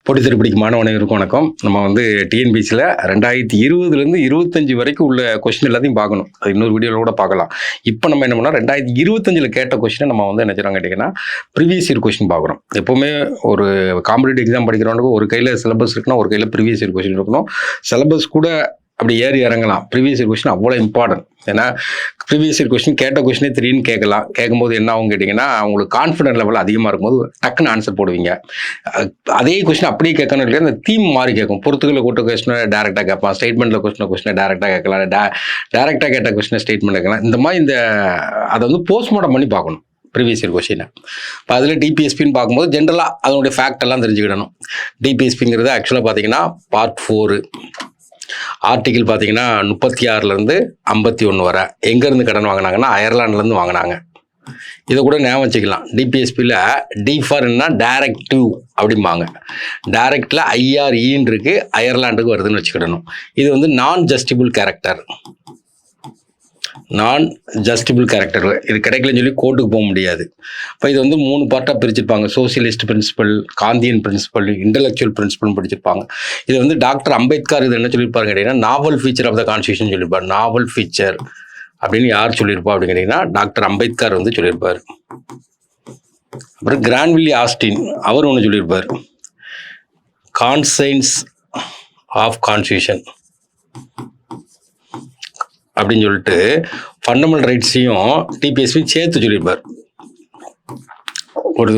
போட்டி திருப்படிக்கு மாணவனைவருக்கும் வணக்கம். நம்ம டிஎன்பிசியில் 2020 25 வரைக்கும் உள்ள கொஸ்டின் எல்லாத்தையும் பார்க்கணும். அது இன்னொரு வீடியோவில் கூட பார்க்கலாம். இப்போ நம்ம என்ன பண்ணோம், 2025 கேட்ட கொஸ்டினை நம்ம என்ன செய்யறோம் கேட்டிங்கன்னா, ப்ரீவியஸ் இயர் கொஸ்டின் பார்க்குறோம். எப்போவுமே ஒரு காம்படிட்டிவ் எக்ஸாம் படிக்கிறவனுக்கு ஒரு கையில் சிலபஸ் இருக்குன்னா ஒரு கையில் ப்ரீவியஸ் இயர் கொஸ்டின் இருக்கணும். சிலபஸ் கூட அப்படி ஏறி இறங்கலாம். ப்ரீவியஸ் இயர் கொஸ்டின் அவ்வளோ இம்பார்ட்டன்ட். ஏன்னா ப்ரீவியஸ் இயர் கொஸ்டின் கேட்ட கொஸ்டினே திடீர்னு கேட்கலாம். கேட்கும்போது என்ன ஆகும் கேட்டிங்கன்னா, உங்களுக்கு கான்ஃபிடன்ட் லெவல் அதிகமாக இருக்கும்போது டக்குன்னு ஆன்சர் போடுவீங்க. அதே கொஸ்டின் அப்படியே கேட்கணும் இல்லையா, அந்த தீம் மாறி கேட்கும். பொறுத்துக்களை கூட்ட கொஸ்டினை டேரெக்டாக கேட்பான், ஸ்டேட்மெண்ட்டில் கொஸ்டினை டேரெக்டாக கேட்கலாம், டேரெக்டாக கேட்ட கொஸ்டினை ஸ்டேட்மெண்ட் கேட்கலாம். இந்த மாதிரி அதை போஸ்ட்மார்ட்டம் பண்ணி பார்க்கணும் ப்ரீவியஸ் இயர் கொஸ்டினை. இப்போ அதில் டிபிஎஸ்பின்னு பார்க்கும்போது ஜென்ரலாக அதனுடைய ஃபேக்ட் எல்லாம் தெரிஞ்சுக்கிடணும். டிபிஎஸ்பிங்கிறது ஆக்சுவலாக பார்த்தீங்கன்னா பார்ட் 4 ஆர்டிகிள் பார்த்தீங்கன்னா 36 51 வரை எங்கேருந்து கடன் வாங்கினாங்கன்னா அயர்லாண்ட்லேருந்து வாங்கினாங்க. இதை கூட ஞாபகம் வச்சுக்கலாம். டிபிஎஸ்பியில் டி ஃபார் என்ன டைரக்டிவ் அப்படிம்பாங்க. டைரக்டில் ஐஆர்இன்னு இருக்குது, அயர்லாண்டுக்கு வருதுன்னு வச்சுக்கிடணும். இது நான் ஜஸ்டிபிள் கேரக்டர். நான் ஜஸ்டிபிள் கேரக்டர் இது கிடைக்கலன்னு சொல்லி கோர்ட்டுக்கு போக முடியாது. இப்போ இது 3 பார்ட்டாக பிரிச்சிருப்பாங்க. Socialist principle, Gandhian principle, intellectual பிரின்சிபல்னு படிச்சிருப்பாங்க. இது டாக்டர் அம்பேத்கர் இது என்ன சொல்லியிருப்பாரு கேட்டிங்கன்னா, novel feature of the constitution சொல்லியிருப்பார். நாவல் ஃபீச்சர் அப்படின்னு யார் சொல்லியிருப்பா அப்படின்னு கேட்டிங்கன்னா, டாக்டர் அம்பேத்கர் சொல்லியிருப்பார். அப்புறம் கிரான்வில்லி ஆஸ்டின் அவர் ஒன்று சொல்லியிருப்பார், கான்சைன்ஸ் ஆஃப் கான்ஸ்டியூஷன் அப்படின்னு சொல்லிட்டு ஃபண்டமெண்டல் ரைட்ஸையும் டிபிஎஸ்பியும் சேர்த்து சொல்லியிருப்பார். ஒரு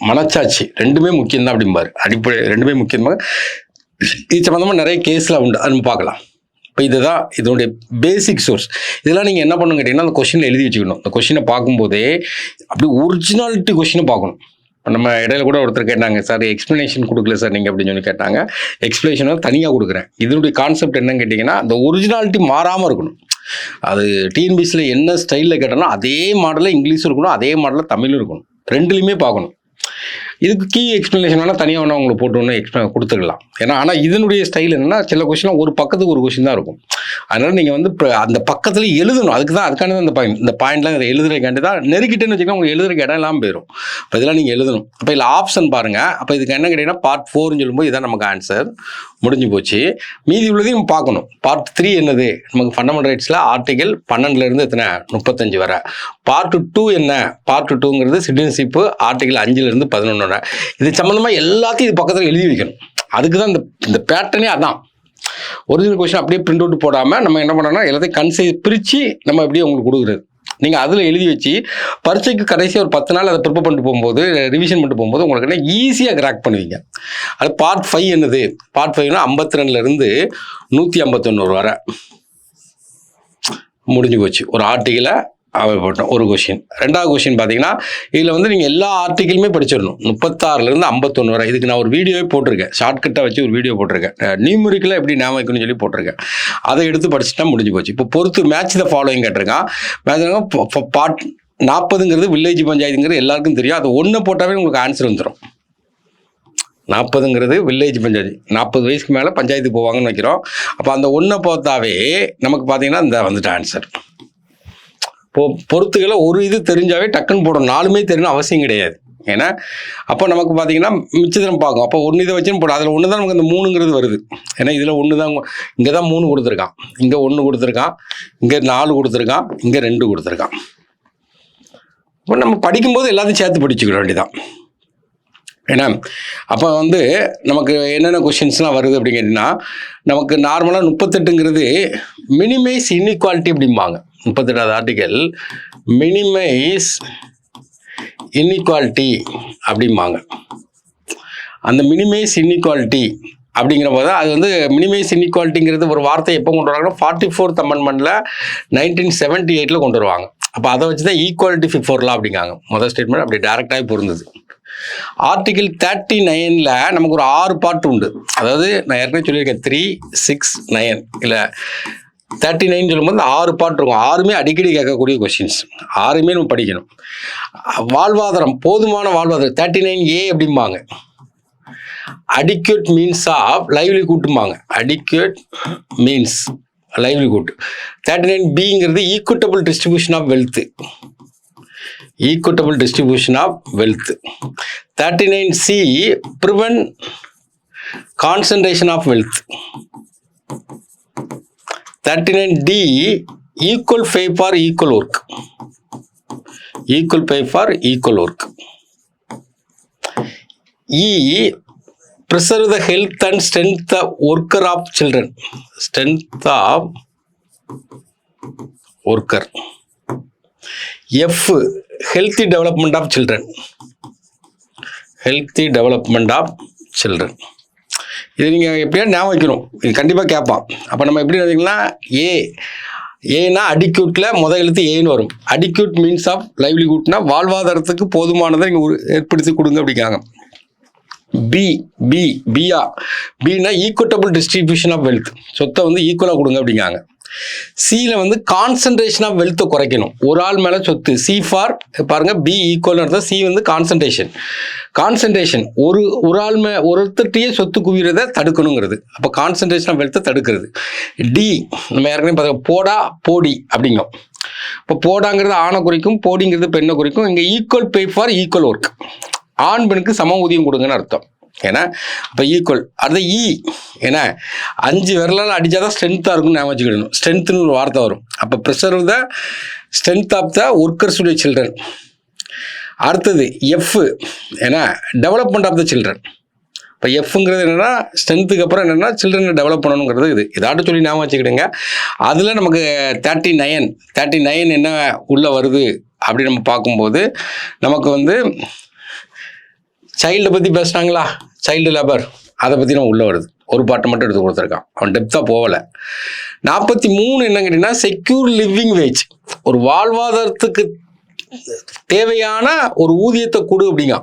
மனச்சாட்சி ரெண்டுமே முக்கியம்தான் அப்படிம்பார். அடிப்படை ரெண்டுமே முக்கியமாக இது சம்மந்தமாக நிறைய கேஸில் உண்டு, அது பார்க்கலாம். இப்போ இதுதான் இதனுடைய பேசிக் சோர்ஸ். இதெல்லாம் நீங்கள் என்ன பண்ணணும் கேட்டிங்கன்னா, அந்த கொஸ்டினை எழுதி வச்சுக்கணும். அந்த கொஸ்டினை பார்க்கும்போதே அப்படி ஒரிஜினாலிட்டி கொஸ்டினை பார்க்கணும். நம்ம இடையில கூட ஒருத்தர் கேட்டாங்க, சார் எக்ஸ்ப்ளனேஷன் கொடுக்கல சார் நீங்கள் அப்படின்னு சொல்லி கேட்டாங்க. எக்ஸ்ப்ளனேஷன் தனியாக கொடுக்குறேன். இதனுடைய கான்செப்ட் என்னன்னு கேட்டிங்கன்னா, அந்த ஒரிஜினாலிட்டி மாறாமல் இருக்கணும். அது டிஎன்பிசியில் என்ன ஸ்டைலில் கேட்டோம்னா அதே மாடலில் இங்கிலீஷும் இருக்கணும், அதே மாடலில் தமிழும் இருக்கணும். ரெண்டுலேயுமே பார்க்கணும். இதுக்கு கீ எக்ஸ்ப்ளனேஷன் வேணால் தனியாக வேணால் உங்களுக்கு போட்டு கொடுத்துக்கலாம். ஏன்னா ஆனால் இதனுடைய ஸ்டைல் என்னென்னா, சில கொஸ்டின்லாம் ஒரு பக்கத்துக்கு ஒரு கொஸ்டின் தான் இருக்கும். அதனால் நீங்கள் அந்த பக்கத்தில் எழுதணும். அதுக்கான தான் இந்த பாயிண்ட்லாம் இதை எழுதுறதுக்காண்டி தான் நெருக்கிட்டேன்னு வச்சுக்கலாம். உங்களுக்கு எழுதுறதுக்கு இடம் எல்லாம் போயிடும். இப்போ இதெல்லாம் நீங்கள் எழுதணும். இப்போ இதில் ஆப்ஷன் பாருங்கள். அப்போ இதுக்கு என்ன கேட்டிங்கன்னா, பார்ட் 4ன்னு சொல்லும்போது இதான் நமக்கு ஆன்சர் முடிஞ்சு போச்சு. மீதி உள்ளதையும் நம்ம பார்க்கணும். பார்ட் 3 என்னது, நமக்கு ஃபண்டமெண்டல் ரைட்ஸில் ஆர்டிகல் 12 எத்தனை 35 வரை. பார்ட் 2 என்ன, பார்ட் 2ங்கிறது சிட்டிசன்ஷிப்பு ஆர்டிகல் 5 11 வரை. இது சம்மந்தமாக எல்லாத்தையும் இது பக்கத்தில் எழுதி வைக்கணும். அதுக்கு தான் இந்த பேட்டர்னே அதான். ஒரிஜினல் கொஸ்டின் அப்படியே பிரிண்ட் அவுட் போடாமல் நம்ம என்ன பண்ணோம்னா எல்லாத்தையும் கன்சைஸ் பிரித்து நம்ம எப்படியே உங்களுக்கு கொடுக்குறது. நீங்கள் அதில் எழுதி வச்சு பரீட்சைக்கு கடைசியாக ஒரு 10 நாள் அதை ப்ரிப்பேர் பண்ணிட்டு போகும்போது, ரிவிஷன் பண்ணிட்டு போகும்போது உங்களுக்கு என்ன ஈஸியாக கிராக் பண்ணுவீங்க. அது பார்ட் 5 என்னது, பார்ட் 5னா 52 151 வரை முடிஞ்சு போச்சு. ஒரு ஆர்டிகிளை போட்டோம் ஒரு கொஷின். ரெண்டாவது கொஷின் பார்த்தீங்கன்னா, இதில் நீங்கள் எல்லா ஆர்டிகிளுமே படிச்சிடணும். 36 51 வரை. இதுக்கு நான் ஒரு வீடியோவே போட்டிருக்கேன், ஷார்ட்கட்டாக வச்சு ஒரு வீடியோ போட்டிருக்கேன். நியூமெரிக்கலாக எப்படி ஞாபகம் வைக்கணும்னு சொல்லி போட்டிருக்கேன். அதை எடுத்து படிச்சுட்டா முடிஞ்சு போச்சு. இப்போ பொறுத்து மேட்ச் த ஃபாலோயிங் கேட்டிருக்கான். பார்ட் 40ங்கிறது வில்லேஜ் பஞ்சாயத்துங்கிறது எல்லாருக்கும் தெரியும். அது ஒன்று போட்டாவே உங்களுக்கு ஆன்சர் வந்துடும். 40ங்கிறது வில்லேஜ் பஞ்சாயத்து. 40 வயசுக்கு மேலே பஞ்சாயத்து போவாங்கன்னு வைக்கிறோம். அப்போ அந்த ஒன்றை பார்த்தாவே நமக்கு பார்த்தீங்கன்னா இந்த வந்துட்டு ஆன்சர். பொறுத்துக்களை ஒரு இது தெரிஞ்சாவே டக்குன்னு போடணும். 4மே தெரியணும் அவசியம் கிடையாது. ஏன்னா அப்போ நமக்கு பார்த்தீங்கன்னா மிச்சத்திரம் பார்க்கும். அப்போ ஒன்று இதை வச்சுன்னு போடும். அதில் ஒன்று தான் நமக்கு அந்த 3ங்கிறது வருது. ஏன்னா இதில் ஒன்று தான், இங்கே தான் 3 கொடுத்துருக்கான், இங்கே 1 கொடுத்துருக்கான், இங்கே 4 கொடுத்துருக்கான், இங்கே 2 கொடுத்துருக்கான். இப்போ நம்ம படிக்கும்போது எல்லாத்தையும் சேர்த்து படிச்சுக்கிட வேண்டியதான். ஏன்னா அப்போ நமக்கு என்னென்ன கொஷின்ஸ்லாம் வருது அப்படின்னு கேட்டிங்கன்னா, நமக்கு நார்மலாக 38ங்கிறது மினிமைஸ் இன்இக்வாலிட்டி அப்படிம்பாங்க. 38வது ஆர்டிகல் மினிமைஸ் இன்இக்வாலிட்டி அப்படிம்பாங்க. அந்த மினிமைஸ் இன்இக்வாலிட்டி அப்படிங்கிற போது அது மினிமைஸ் இன்இக்வாலிட்டிங்கிறது ஒரு வார்த்தை எப்போ கொண்டு வராங்கன்னா 44th அமெண்ட்மெண்ட்டில் 1978 கொண்டு வருவாங்க. அப்போ அதை வச்சு தான் ஈக்குவாலிட்டி பிஃபோர் லா அப்படிங்காங்க. முதல் ஸ்டேட்மெண்ட் அப்படி டேரெக்டாகி பொருந்தது. ஆர்டிகிள் 39ல் நமக்கு ஒரு 6 பார்ட் உண்டு. அதாவது நான் ஏற்கனவே சொல்லியிருக்கேன் 3, 6, 9 இல்லை 39 சொல்லும்போது 6 பார்ட் இருக்கும். 6மே அடிக்கடி கேட்கக்கூடிய கொஸ்டின்ஸ். 6மே நம்ம படிக்கணும். வாழ்வாதாரம், போதுமான வாழ்வாதாரம் 39A அப்படிம்பாங்க. அடிக்யூட் மீன்ஸ் ஆஃப் லைவ்லிஹுட்பாங்க. Adequate means livelihood. 39Bங்கிறது equitable distribution of wealth. equitable distribution of wealth. 39C, prevent concentration of wealth. 39D equal pay for equal work. Equal pay for equal work. E preserve the health and strength of worker of children. Strength of worker. F healthy development of children. Healthy development of children. இது நீங்கள் எப்படியா ஞாபகம் வைக்கணும், இது கண்டிப்பாக கேட்பான். அப்போ நம்ம எப்படி வந்தீங்கன்னா ஏன்னா அடிக்யூட்டில் முதல் எழுத்து ஏன்னு வரும். அடிக்யூட் மீன்ஸ் ஆஃப் லைவ்லிஹுட்னா வாழ்வாதாரத்துக்கு போதுமானதை நீங்கள் ஏற்படுத்தி கொடுங்க அப்படிங்காங்க. பினா ஈக்குவட்டபிள் டிஸ்ட்ரிபியூஷன் ஆஃப் வெல்த், சொத்தை வந்து ஈக்குவலாக கொடுங்க அப்படிங்காங்க. சியில் வந்து கான்சன்ட்ரேஷன் ஆஃப் வெல்த்தை குறைக்கணும், ஒரு ஆள் மேலே சொத்து. சி ஃபார் பாருங்க, பி ஈக்குவல் அர்த்தம், சி வந்து கான்சன்ட்ரேஷன் ஒரு ஆள் ஒருத்தட்டையே சொத்து குவிறதை தடுக்கணுங்கிறது. அப்போ கான்சன்ட்ரேஷன் ஆஃப் வெல்த்தை தடுக்கிறது. டி நம்ம ஏற்கனவே பார்த்தோம், போடி அப்படிங்கும். இப்போ போடாங்கிறது ஆணை குறிக்கும், போடிங்கிறது பெண்ணை குறிக்கும். இங்கே equal pay for equal work, ஆண் பெண்ணுக்கு சம ஊதியம் கொடுங்கன்னு அர்த்தம். ஏன்னா இப்போ ஈக்குவல். அடுத்த ஏன்னா 5 விரலால் அடித்தாதான் ஸ்ட்ரென்த்தாக இருக்குன்னு ஞாபகம் வச்சுக்கிடணும். ஸ்ட்ரென்த்னு ஒரு வார்த்தை வரும். அப்போ preserve the strength of the ஒர்க்கர்ஸுடைய சில்ட்ரன். அடுத்தது எஃப், ஏன்னா டெவலப்மெண்ட் ஆஃப் த சில்ட்ரன். இப்போ எஃப்ங்கிறது என்னென்னா ஸ்ட்ரென்த்துக்கு அப்புறம் என்னென்னா சில்ட்ரனை டெவலப் பண்ணணுங்கிறது. இதாட்டு சொல்லி ஞாபகம் வச்சுக்கிடுங்க. அதில் நமக்கு 39 என்ன உள்ளே வருது அப்படின்னு நம்ம பார்க்கும்போது நமக்கு வந்து சைல்டை பற்றி பேசுனாங்களா, சைல்டு லேபர், அதை பற்றி நம்ம உள்ளே வருது. ஒரு பாட்டை மட்டும் எடுத்து கொடுத்துருக்கான், அவன் டெப்த்தாக போகலை. 43 என்ன கேட்டிங்கன்னா செக்யூர் லிவிங் வேஜ், ஒரு வாழ்வாதாரத்துக்கு தேவையான ஒரு ஊதியத்தை கொடு அப்படிங்க.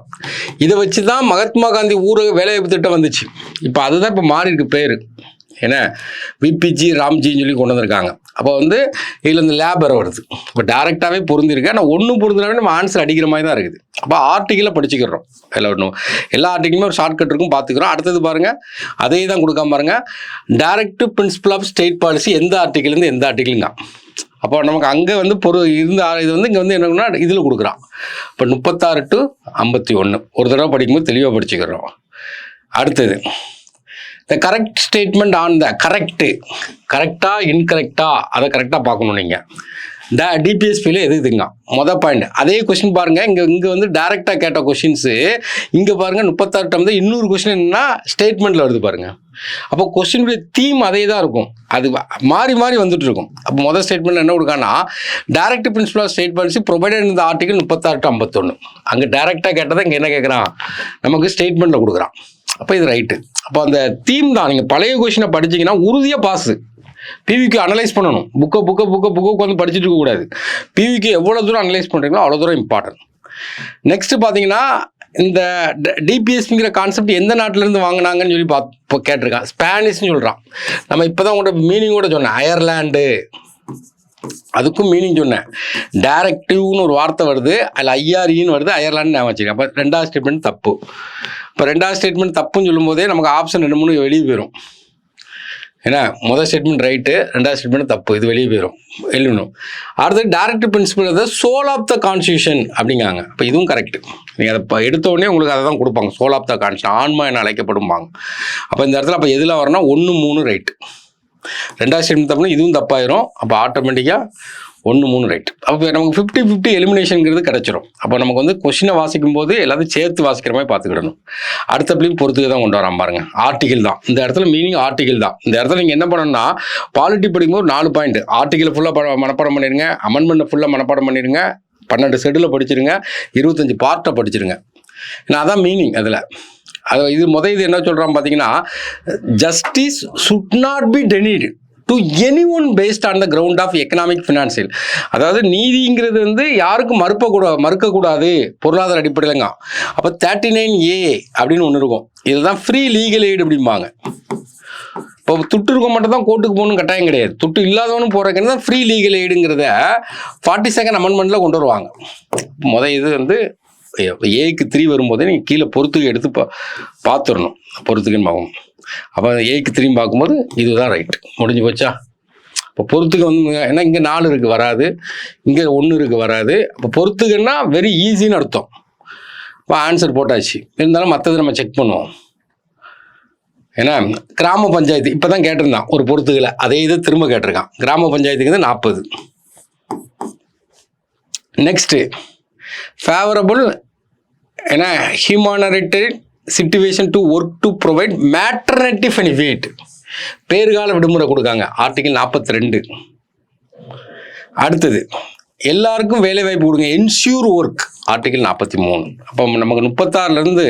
இதை வச்சு தான் மகாத்மா காந்தி ஊரக வேலைவாய்ப்பு திட்டம் வந்துச்சு. இப்போ அதுதான் இப்போ மாறி இருக்கு பேர். ஏன்னா விபிஜி ராம்ஜின்னு சொல்லி கொண்டு வந்திருக்காங்க. அப்போ வந்து இதில் இந்த லேபர் வருது. இப்போ டேரெக்டாகவே பொருந்திருக்கு. ஆனால் ஒன்று பொருந்தினாவே நம்ம ஆன்சர் அடிக்கிற மாதிரி தான் இருக்குது. அப்போ ஆர்டிக்கிளை படிச்சுக்கிறோம். எல்லா ஆர்டிக்கிளுமே ஒரு ஷார்ட்கட் இருக்கும், பார்த்துக்கிறோம். அடுத்தது பாருங்கள், அதே தான் கொடுக்காம பாருங்கள், directive principle of state policy எந்த ஆர்டிக்கிலேருந்து எந்த ஆர்டிக்கிளுங்க. அப்போ நமக்கு அங்கே வந்து இது வந்து இங்கே வந்து என்னன்னா இதில் கொடுக்குறான். இப்போ 36 to 51 ஒரு தடவை படிக்கும்போது தெளிவாக படிச்சுக்கிறோம். அடுத்தது the correct statement on the கரெக்டாக இன்கரெக்டாக அதை கரெக்டாக பார்க்கணும். நீங்கள் டிபிஎஸ்பியில் எதுங்க மொதல் பாயிண்ட். அதே கொஸ்டின் பாருங்கள், இங்கே வந்து டைரெக்டாக கேட்ட கொஷின்ஸு இங்கே பாருங்கள் 36 டைம் தான். இன்னொரு கொஸ்டின் என்னன்னா ஸ்டேட்மெண்ட்டில் வருது பாருங்கள். அப்போ கொஸ்டினுடைய தீம் அதே தான் இருக்கும், அது மாறி வந்துட்டு இருக்கும். அப்போ மொதல் ஸ்டேட்மெண்ட் என்ன கொடுக்கான்னா direct principle of state policy provided இந்த ஆர்டிகல் 36 to 51. அங்கே டைரெக்டாக கேட்டதை இங்கே என்ன கேட்குறான், நமக்கு ஸ்டேட்மெண்ட்டில் கொடுக்குறான். அப்போ இது ரைட்டு. அப்போ அந்த தீம் தான். நீங்கள் பழைய கொஸ்டினை படிச்சிங்கன்னா உறுதியாக பாஸு. பிவிக்கு அனலைஸ் பண்ணணும். புக்கை வந்து படிச்சுட்டு இருக்கக்கூடாது. பிவிக்கு எவ்வளோ தூரம் அனலைஸ் பண்ணுறீங்களோ அவ்வளோ தூரம் இம்பார்ட்டன்ட். நெக்ஸ்ட்டு பார்த்தீங்கன்னா இந்த டிபிஎஸ்பிங்கிற கான்செப்ட் எந்த நாட்டிலேருந்து வாங்கினாங்கன்னு சொல்லி இப்போ கேட்டிருக்கான். ஸ்பானிஷ்னு சொல்கிறான். நம்ம இப்போ தான் உங்கள்கிட்ட மீனிங் கூட சொன்னேன், அயர்லாண்டு, அதுக்கும் மீனிங் சொன்னேன். டைரக்டிவ்னு ஒரு வார்த்தை வருது, அதில் ஐஆர்இன்னு வருது, அயர்லாண்டு ஞாபகம் வச்சுக்கேன். அப்போ 2வது ஸ்டேட்மெண்ட் தப்பு. இப்போ 2வது ஸ்டேட்மெண்ட் தப்புன்னு சொல்லும் போதே நமக்கு ஆப்ஷன் 2 3 வெளியே போயிடும். ஏன்னா மொதல் ஸ்டேட்மெண்ட் ரைட்டு, 2வது ஸ்டேட்மெண்ட் தப்பு, இது வெளியே போயிடும், எழுதணும். அடுத்தது டைரக்ட் பிரின்சிபல் தான் சோல் ஆஃப் த கான்ஸ்டியூஷன் அப்படிங்காங்க. இப்போ இதுவும் கரெக்டு. நீங்கள் அதை இப்போ எடுத்தோடனே உங்களுக்கு அதை தான் கொடுப்பாங்க, சோல் ஆஃப் த கான்ஸ்டியூஷன், ஆன்மா என அழைக்கப்படும்பாங்க. அப்போ இந்த இடத்துல அப்போ எதில் வரணும்னா 1 3 ரைட்டு. 2வது ஸ்டேட்மெண்ட் தப்புனா இதுவும் தப்பாயிரும். அப்போ ஆட்டோமேட்டிக்காக 1 3 ரைட். அப்போ நமக்கு 50-50 எலிமினேஷனுங்கிறது கிடச்சிரும். அப்போ நமக்கு வந்து கொஸ்டினை வாசிக்கும் போது எல்லாத்தையும் சேர்த்து வாசிக்கிற மாதிரி பார்த்துக்கிடணும். அடுத்தப்படியும் பொறுத்துக்கு தான் கொண்டு வரான் பாருங்க. ஆர்டிகிள் தான் இந்த இடத்துல மீனிங், ஆர்டிகிள் தான். இந்த இடத்துல நீங்கள் என்ன பண்ணணும்னா பாலிட்டி படிக்கும்போது 4 பாயிண்ட், ஆர்டிகிள் ஃபுல்லாக மனப்பாடம் பண்ணிடுங்க, அமெண்ட்மெண்ட்டை ஃபுல்லாக மனப்பாடம் பண்ணிடுங்க, 12 ஷெட்யூலை படிச்சிருங்க, 25 பார்ட்டை படிச்சிருங்க. ஏன்னா அதான் மீனிங் அதில். இது இது என்ன சொல்கிறான் பார்த்தீங்கன்னா, justice should not be denied to any one based on the ground of economic financial. அதாவது நீதிங்கிறது வந்து யாருக்கும் மறுக்கக்கூடாது பொருளாதார அடிப்படையிலங்க. அப்போ 39A அப்படின்னு ஒன்று இருக்கும். இதுதான் ஃப்ரீ லீகல் எய்டு அப்படிம்பாங்க. இப்போ துட்டு இருக்க மட்டும் தான் கோர்ட்டுக்கு போகணும்னு கட்டாயம் கிடையாது. துட்டு இல்லாதவனும் போகிறதுக்கு தான் ஃப்ரீ லீகல் எய்டுங்கிறத 42nd அமெண்ட்மெண்ட்டில் கொண்டு வருவாங்க. இது வந்து ஏக்கு 3 வரும்போதே நீங்கள் கீழே பொறுத்துக்கு எடுத்து பார்த்துடணும், பொறுத்துக்குன்னு பார்க்கணும். அப்போ ஏக்கு 3 பார்க்கும்போது இதுதான் ரைட்டு, முடிஞ்சு போச்சா. இப்போ பொறுத்துக்கு வந்து ஏன்னா இங்கே 4 இருக்குது வராது, இங்கே 1 இருக்குது வராது. அப்போ பொறுத்துக்குன்னா வெரி ஈஸின்னு அர்த்தம். இப்போ ஆன்சர் போட்டாச்சு. இருந்தாலும் மற்றது நம்ம செக் பண்ணுவோம். ஏன்னா கிராம பஞ்சாயத்து இப்போ தான் கேட்டிருந்தான் ஒரு பொறுத்துக்களை, அதே இது திரும்ப கேட்டிருக்கான். கிராம பஞ்சாயத்துக்கு 40. நெக்ஸ்ட்டு ஃபேவரபுள் ஏன்னா humanitarian situation to work to provide maternity benefit, பேறுகால விடுமுறை கொடுக்காங்க, ஆர்டிகிள் 42. அடுத்தது எல்லாருக்கும் வேலை வாய்ப்பு கொடுங்க, என்ஷூர் ஒர்க், ஆர்டிகிள் 43. அப்போ நமக்கு 36லேருந்து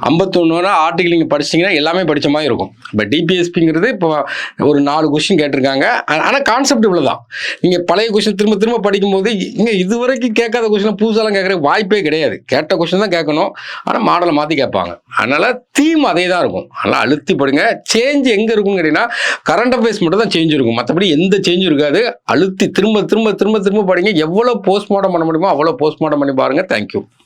51 வரை ஆர்டிகிள் நீங்கள் படிச்சிங்கன்னா எல்லாமே படித்த மாதிரி இருக்கும். இப்போ டிபிஎஸ்பிங்கிறது இப்போ ஒரு 4 கொஸ்டின் கேட்டிருக்காங்க. ஆனால் கான்செப்ட் இவ்வளோ தான். நீங்கள் பழைய கொஸ்டின் திரும்ப திரும்ப படிக்கும்போது இங்கே இதுவரைக்கும் கேட்காத கொஸ்டின் புதுசாலாம் கேட்குற வாய்ப்பே கிடையாது. கேட்ட கொஸ்டின் தான் கேட்கணும், ஆனால் மாடலை மாற்றி கேட்பாங்க. அதனால் தீம் அதே தான் இருக்கும். அதனால் அழுத்தி படுங்க. சேஞ்ச் எங்கே இருக்குன்னு கேட்டிங்கன்னா கரண்ட் அஃபேர்ஸ் மட்டும் தான் சேஞ்ச் இருக்கும், மற்றபடி எந்த சேஞ்சும் இருக்காது. அழுத்தி திரும்ப திரும்ப திரும்ப திரும்ப படிங்க. எவ்வளோ போஸ்ட்மார்ட்டம் பண்ண முடியுமோ அவ்வளோ போஸ்ட்மார்ட்டம் பண்ணி பாருங்கள். தேங்க்யூ.